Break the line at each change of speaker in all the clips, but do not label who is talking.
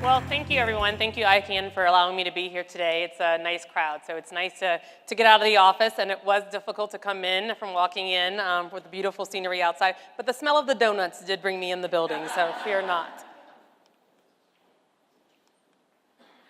Well, thank you, everyone. Thank you, ICAN, for allowing me to be here today. It's a nice crowd, so it's nice to get out of the office, and it was difficult to come in from walking in with the beautiful scenery outside, but the smell of the donuts did bring me in the building, so fear not.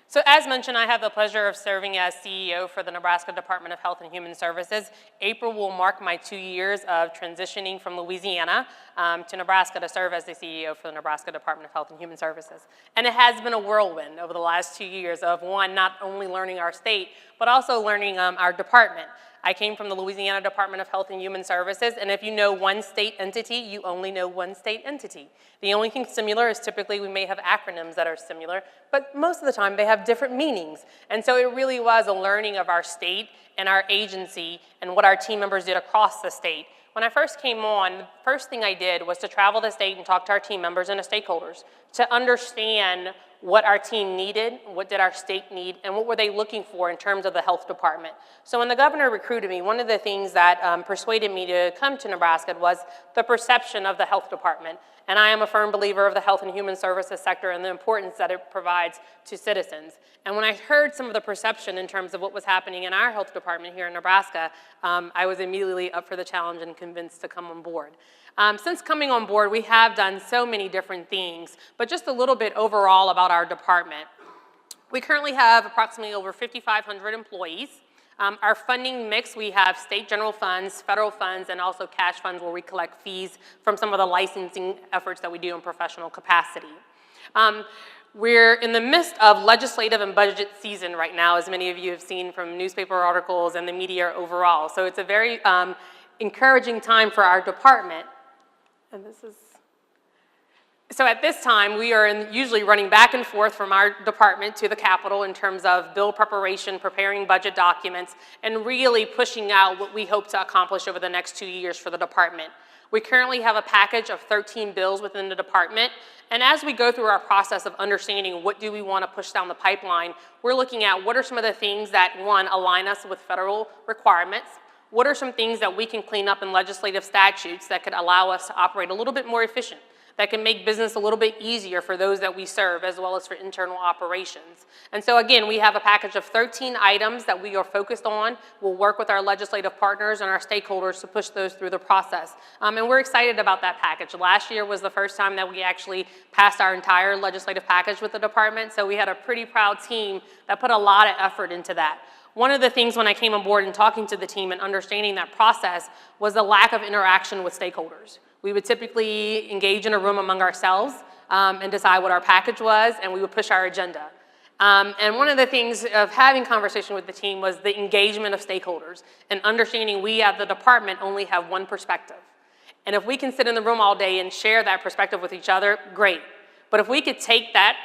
So as mentioned, I have the pleasure of serving as CEO for the Nebraska Department of Health and Human Services. April will mark my 2 years of transitioning from Louisiana to Nebraska to serve as the CEO for the Nebraska Department of Health and Human Services. And it has been a whirlwind over the last 2 years of, one, not only learning our state, but also learning our department. I came from the Louisiana Department of Health and Human Services, and if you know one state entity, you only know one state entity. The only thing similar is typically we may have acronyms that are similar, but most of the time they have different meanings. And so it really was a learning of our state and our agency and what our team members did across the state. When I first came on, the first thing I did was to travel the state and talk to our team members and the stakeholders to understand what our team needed, what did our state need, and what were they looking for in terms of the health department. So when the governor recruited me, one of the things that persuaded me to come to Nebraska was the perception of the health department. And I am a firm believer of the health and human services sector and the importance that it provides to citizens. And when I heard some of the perception in terms of what was happening in our health department here in Nebraska, I was immediately up for the challenge and convinced to come on board. Since coming on board, we have done so many different things, but just a little bit overall about our department. We currently have approximately over 5,500 employees. Our funding mix, we have state general funds, federal funds, and also cash funds where we collect fees from some of the licensing efforts that we do in professional capacity. We're in the midst of legislative and budget season right now, as many of you have seen from newspaper articles and the media overall. So it's a very encouraging time for our department. And so at this time, we are usually running back and forth from our department to the Capitol in terms of bill preparation, preparing budget documents, and really pushing out what we hope to accomplish over the next 2 years for the department. We currently have a package of 13 bills within the department, and as we go through our process of understanding what do we want to push down the pipeline, we're looking at what are some of the things that, one, align us with federal requirements. What are some things that we can clean up in legislative statutes that could allow us to operate a little bit more efficient, that can make business a little bit easier for those that we serve, as well as for internal operations. And so again, we have a package of 13 items that we are focused on. We'll work with our legislative partners and our stakeholders to push those through the process. And we're excited about that package. Last year was the first time that we actually passed our entire legislative package with the department, so we had a pretty proud team that put a lot of effort into that. One of the things when I came on board and talking to the team and understanding that process was the lack of interaction with stakeholders. We would typically engage in a room among ourselves and decide what our package was, and we would push our agenda. And one of the things of having conversation with the team was the engagement of stakeholders and understanding we at the department only have one perspective. And if we can sit in the room all day and share that perspective with each other, great. But if we could take that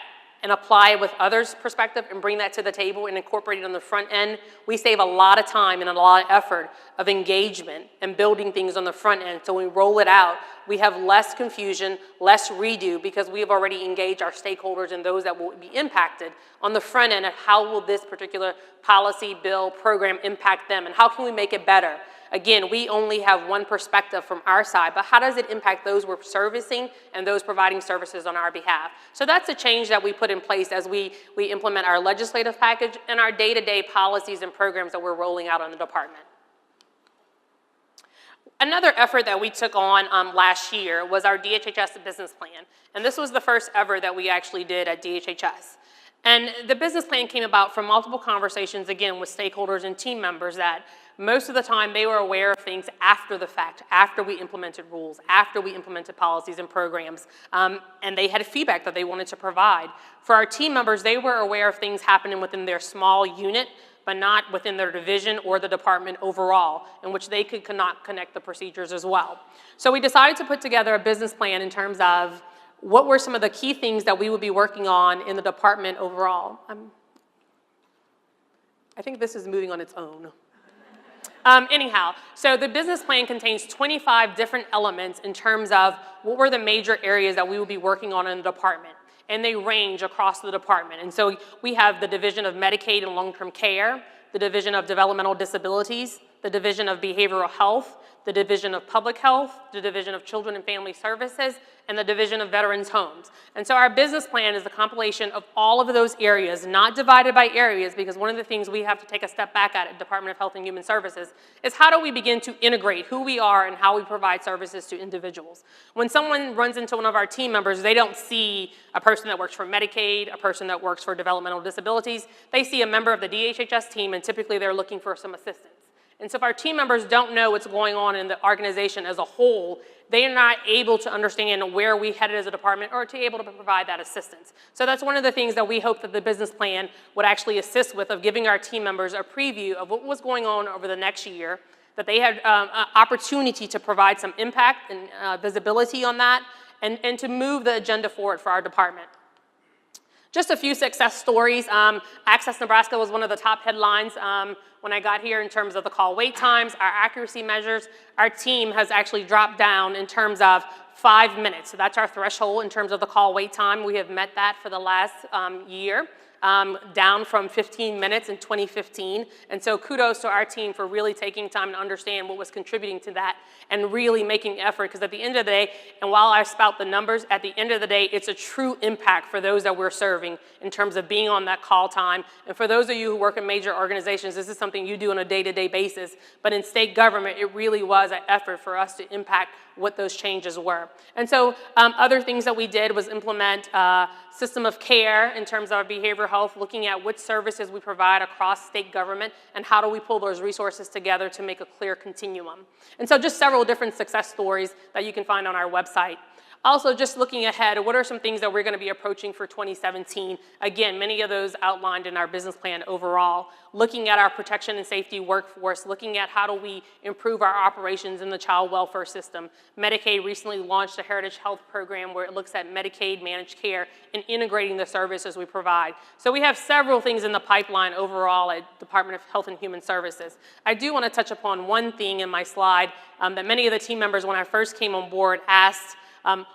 and apply it with others' perspective and bring that to the table and incorporate it on the front end, we save a lot of time and a lot of effort of engagement and building things on the front end. So when we roll it out, we have less confusion, less redo, because we have already engaged our stakeholders and those that will be impacted on the front end of how will this particular policy, bill, program impact them, and how can we make it better? Again, we only have one perspective from our side, but how does it impact those we're servicing and those providing services on our behalf? So that's a change that we put in place as we implement our legislative package and our day-to-day policies and programs that we're rolling out on the department. Another effort that we took on last year was our DHHS business plan. And this was the first ever that we actually did at DHHS. And the business plan came about from multiple conversations, again, with stakeholders and team members that most of the time they were aware of things after the fact, after we implemented rules, after we implemented policies and programs, and they had feedback that they wanted to provide. For our team members, they were aware of things happening within their small unit, but not within their division or the department overall, in which they could not connect the procedures as well. So we decided to put together a business plan in terms of what were some of the key things that we would be working on in the department overall. I think this is moving on its own. Anyhow, so the business plan contains 25 different elements in terms of what were the major areas that we will be working on in the department. And they range across the department. And so we have the Division of Medicaid and Long-Term Care, the Division of Developmental Disabilities, the Division of Behavioral Health, the Division of Public Health, the Division of Children and Family Services, and the Division of Veterans Homes. And so our business plan is a compilation of all of those areas, not divided by areas, because one of the things we have to take a step back at Department of Health and Human Services is how do we begin to integrate who we are and how we provide services to individuals. When someone runs into one of our team members, they don't see a person that works for Medicaid, a person that works for developmental disabilities. They see a member of the DHHS team, and typically they're looking for some assistance. And so if our team members don't know what's going on in the organization as a whole, they are not able to understand where we headed as a department or to be able to provide that assistance. So that's one of the things that we hope that the business plan would actually assist with, of giving our team members a preview of what was going on over the next year, that they had opportunity to provide some impact and visibility on that, and to move the agenda forward for our department. Just a few success stories. Access Nebraska was one of the top headlines when I got here in terms of the call wait times, our accuracy measures. Our team has actually dropped down in terms of 5 minutes. So that's our threshold in terms of the call wait time. We have met that for the last year. Down from 15 minutes in 2015. And so kudos to our team for really taking time to understand what was contributing to that and really making effort, because at the end of the day, and while I spout the numbers, at the end of the day, it's a true impact for those that we're serving in terms of being on that call time. And for those of you who work in major organizations, this is something you do on a day-to-day basis, but in state government, it really was an effort for us to impact what those changes were. And so other things that we did was implement system of care in terms of our behavioral health, looking at what services we provide across state government and how do we pull those resources together to make a clear continuum. And so just several different success stories that you can find on our website. Also, just looking ahead, what are some things that we're going to be approaching for 2017? Again, many of those outlined in our business plan overall. Looking at our protection and safety workforce, looking at how do we improve our operations in the child welfare system. Medicaid recently launched a Heritage Health program where it looks at Medicaid managed care and integrating the services we provide. So we have several things in the pipeline overall at Department of Health and Human Services. I do want to touch upon one thing in my slide that many of the team members when I first came on board asked,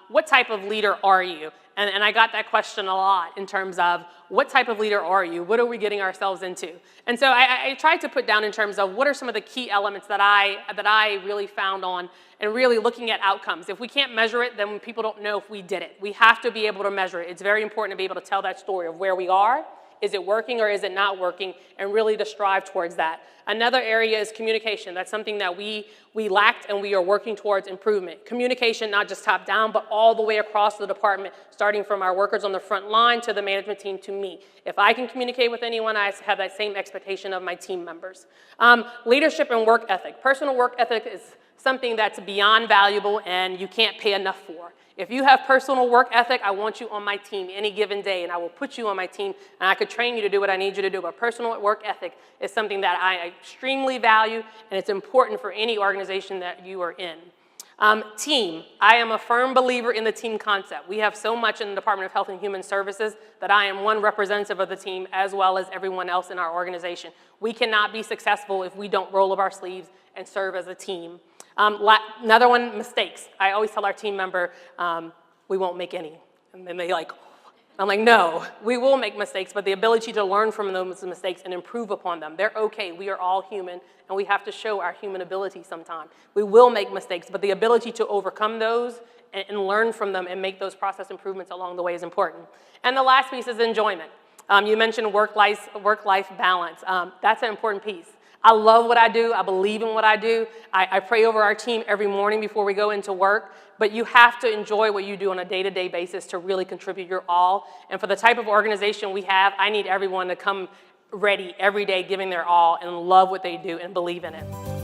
what type of leader are you? And I got that question a lot in terms of what type of leader are you? What are we getting ourselves into? And so I tried to put down in terms of what are some of the key elements that I really found on and really looking at outcomes. If we can't measure it, then people don't know if we did it. We have to be able to measure it. It's very important to be able to tell that story of where we are. Is it working or is it not working? And really to strive towards that. Another area is communication. That's something that we lacked and we are working towards improvement. Communication, not just top down, but all the way across the department, starting from our workers on the front line to the management team to me. If I can communicate with anyone, I have that same expectation of my team members. Leadership and work ethic. Personal work ethic is something that's beyond valuable and you can't pay enough for. If you have personal work ethic, I want you on my team any given day, and I will put you on my team, and I could train you to do what I need you to do. But personal work ethic is something that I extremely value, and it's important for any organization that you are in. Team. I am a firm believer in the team concept. We have so much in the Department of Health and Human Services that I am one representative of the team as well as everyone else in our organization. We cannot be successful if we don't roll up our sleeves and serve as a team. Another one, mistakes. I always tell our team member, we won't make any. And then they like, I'm like, no, we will make mistakes, but the ability to learn from those mistakes and improve upon them. They're okay. We are all human, and we have to show our human ability sometime. We will make mistakes, but the ability to overcome those and learn from them and make those process improvements along the way is important. And the last piece is enjoyment. You mentioned work-life balance. That's an important piece. I love what I do. I believe in what I do. I pray over our team every morning before we go into work. But you have to enjoy what you do on a day-to-day basis to really contribute your all. And for the type of organization we have, I need everyone to come ready every day, giving their all and love what they do and believe in it.